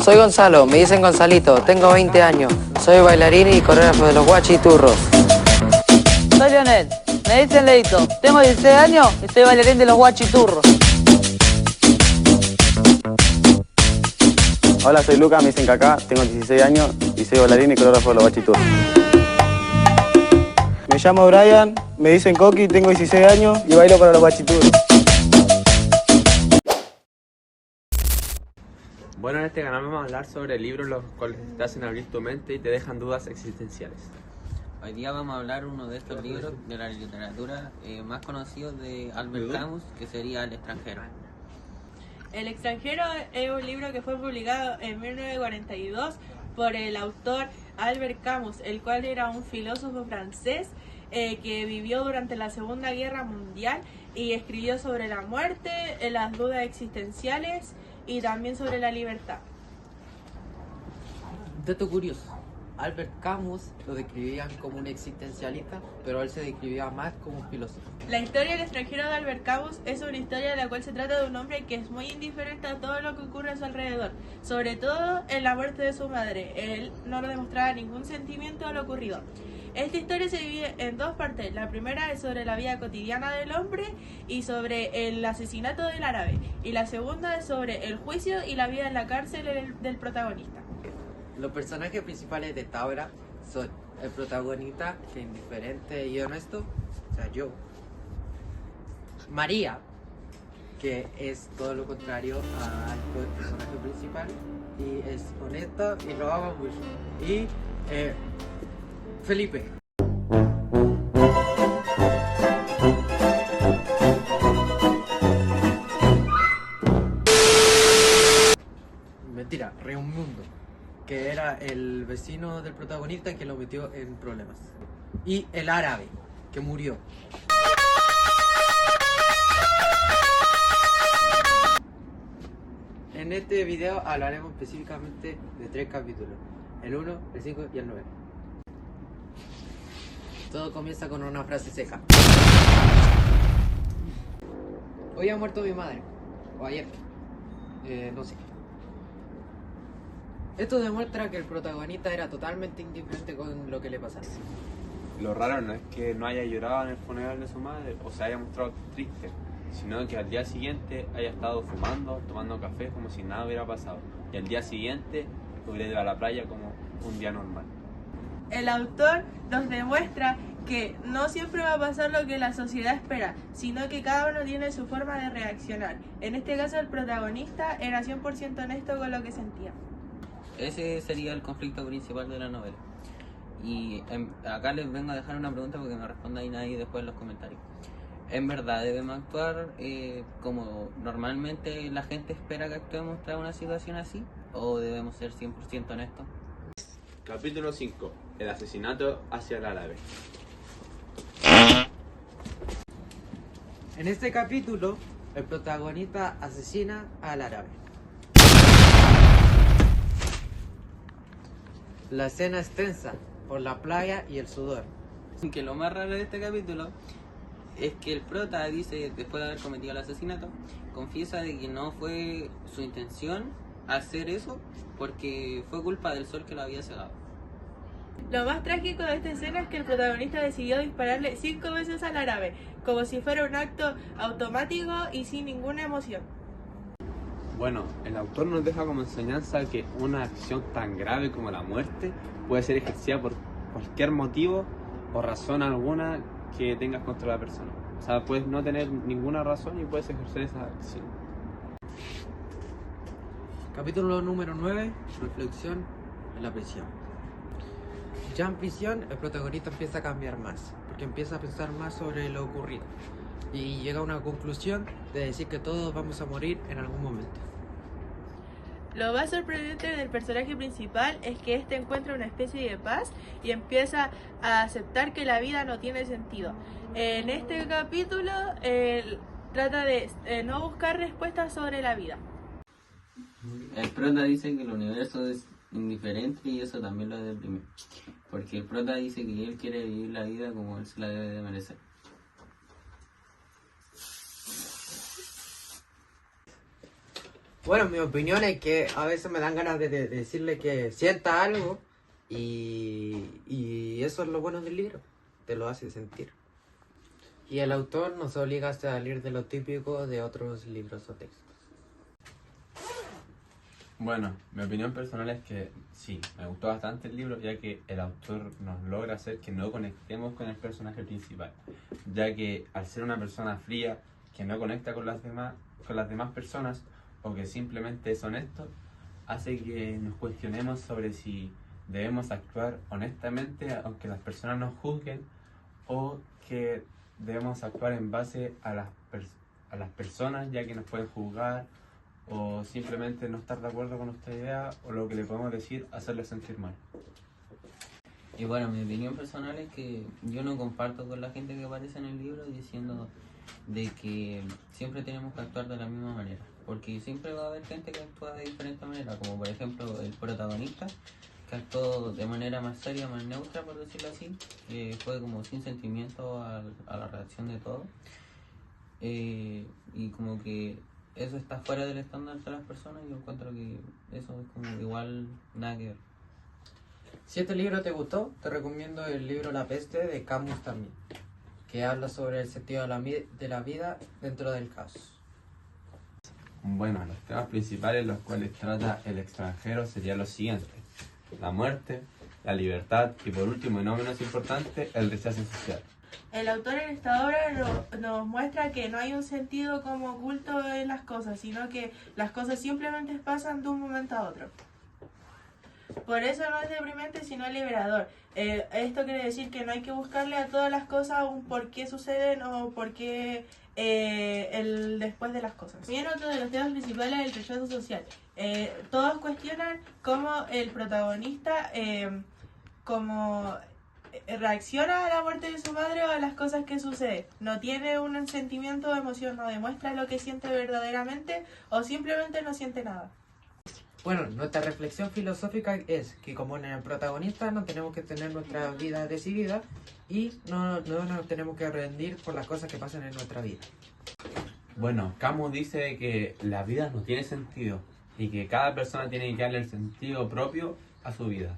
Soy Gonzalo, me dicen Gonzalito, tengo 20 años, soy bailarín y coreógrafo de los Guachiturros. Soy Leonel, me dicen Leito, tengo 16 años y soy bailarín de los Guachiturros. Hola, soy Luca, me dicen Kaká, tengo 16 años y soy bailarín y coreógrafo de los Guachiturros. Me llamo Brian, me dicen Coqui, tengo 16 años y bailo para los Guachiturros. Bueno, en este canal vamos a hablar sobre libros los cuales te hacen abrir tu mente y te dejan dudas existenciales. Hoy día vamos a hablar uno de estos libros de la literatura más conocidos de Albert Camus, que sería El extranjero. El extranjero es un libro que fue publicado en 1942 por el autor Albert Camus, el cual era un filósofo francés que vivió durante la Segunda Guerra Mundial y escribió sobre la muerte, las dudas existenciales y también sobre la libertad. Dato curioso, Albert Camus lo describían como un existencialista, pero él se describía más como un filósofo. La historia del extranjero de Albert Camus es una historia en la cual se trata de un hombre que es muy indiferente a todo lo que ocurre a su alrededor, sobre todo en la muerte de su madre. Él no demostraba ningún sentimiento a lo ocurrido. Esta historia se divide en dos partes. La primera es sobre la vida cotidiana del hombre y sobre el asesinato del árabe. Y la segunda es sobre el juicio y la vida en la cárcel del protagonista. Los personajes principales de esta obra son el protagonista, que es indiferente y honesto, o sea, yo. María, que es todo lo contrario al personaje principal y es honesta y lo ama mucho. Y Felipe. Mentira, Raimundo, que era el vecino del protagonista que lo metió en problemas. Y el árabe, que murió. En este video hablaremos específicamente de 3 capítulos: el 1, el 5 y el 9. Todo comienza con una frase seca. Hoy ha muerto mi madre, o ayer, no sé. Esto demuestra que el protagonista era totalmente indiferente con lo que le pasaba. Lo raro no es que no haya llorado en el funeral de su madre o se haya mostrado triste, sino que al día siguiente haya estado fumando, tomando café como si nada hubiera pasado, y al día siguiente hubiera ido a la playa como un día normal. El autor nos demuestra que no siempre va a pasar lo que la sociedad espera, sino que cada uno tiene su forma de reaccionar. En este caso el protagonista era 100% honesto con lo que sentía. Ese sería el conflicto principal de la novela. Y acá les vengo a dejar una pregunta porque me respondan ahí después en los comentarios. ¿En verdad debemos actuar como normalmente la gente espera que actuemos tras una situación así? ¿O debemos ser 100% honestos? Capítulo 5. El asesinato hacia el árabe. En este capítulo, el protagonista asesina al árabe. La escena es tensa por la playa y el sudor. Que lo más raro de este capítulo es que el prota dice, después de haber cometido el asesinato, confiesa de que no fue su intención hacer eso porque fue culpa del sol que lo había cegado. Lo más trágico de esta escena es que el protagonista decidió dispararle 5 veces al árabe, como si fuera un acto automático y sin ninguna emoción. Bueno, el autor nos deja como enseñanza que una acción tan grave como la muerte puede ser ejercida por cualquier motivo o razón alguna que tengas contra la persona. O sea, puedes no tener ninguna razón y puedes ejercer esa acción. Capítulo número 9, reflexión en la prisión. Ya en prisión, el protagonista empieza a cambiar más, porque empieza a pensar más sobre lo ocurrido y llega a una conclusión de decir que todos vamos a morir en algún momento. Lo más sorprendente del personaje principal es que este encuentra una especie de paz y empieza a aceptar que la vida no tiene sentido. En este capítulo trata de no buscar respuestas sobre la vida. El prota dice que el universo es indiferente y eso también lo deprime, porque el prota dice que él quiere vivir la vida como él se la debe de merecer. Bueno, mi opinión es que a veces me dan ganas de decirle que sienta algo y eso es lo bueno del libro, te lo hace sentir. Y el autor nos obliga a salir de lo típico de otros libros o textos. Bueno, mi opinión personal es que sí, me gustó bastante el libro, ya que el autor nos logra hacer que no conectemos con el personaje principal, ya que al ser una persona fría que no conecta con las demás personas, o que simplemente es honesto, hace que nos cuestionemos sobre si debemos actuar honestamente aunque las personas nos juzguen, o que debemos actuar en base a las personas, ya que nos pueden juzgar, o simplemente no estar de acuerdo con nuestra idea, o lo que le podemos decir, hacerle sentir mal. Y bueno, mi opinión personal es que yo no comparto con la gente que aparece en el libro diciendo de que siempre tenemos que actuar de la misma manera, porque siempre va a haber gente que actúa de diferente manera, como por ejemplo el protagonista, que actuó de manera más seria, más neutra, por decirlo así, que fue como sin sentimiento a la reacción de todo, y como que eso está fuera del estándar de las personas, y yo encuentro que eso es como igual nada que ver. Si este libro te gustó, te recomiendo el libro La Peste de Camus también, que habla sobre el sentido de la vida dentro del caos. Bueno, los temas principales los cuales trata El extranjero serían los siguientes: la muerte, la libertad y por último y no menos importante, el rechazo social. El autor en esta obra nos muestra que no hay un sentido como oculto en las cosas, sino que las cosas simplemente pasan de un momento a otro. Por eso no es deprimente, sino liberador. Esto quiere decir que no hay que buscarle a todas las cosas un por qué suceden o por qué el después de las cosas. También otro de los temas principales es el rechazo social. Todos cuestionan cómo el protagonista cómo reacciona a la muerte de su madre o a las cosas que suceden. No tiene un sentimiento o emoción, no demuestra lo que siente verdaderamente o simplemente no siente nada. Bueno, nuestra reflexión filosófica es que como en el protagonista no tenemos que tener nuestra vida decidida y no nos tenemos que rendir por las cosas que pasan en nuestra vida. Bueno, Camus dice que la vida no tiene sentido y que cada persona tiene que darle el sentido propio a su vida.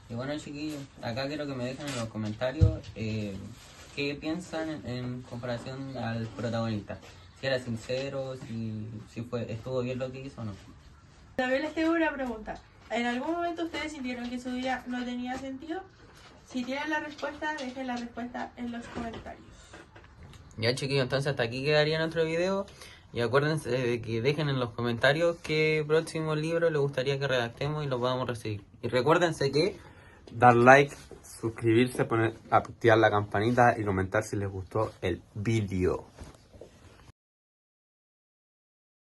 Y bueno, chiquillos, acá quiero que me dejen en los comentarios qué piensan en comparación al protagonista. Si era sincero, si estuvo bien lo que hizo o no. También les tengo una pregunta. ¿En algún momento ustedes sintieron que su vida no tenía sentido? Si tienen la respuesta, dejen la respuesta en los comentarios. Ya, chiquillos, entonces hasta aquí quedaría nuestro video. Y acuérdense de que dejen en los comentarios qué próximo libro les gustaría que redactemos y lo podamos recibir. Y recuérdense que Dar like, suscribirse, activar la campanita y comentar si les gustó el vídeo.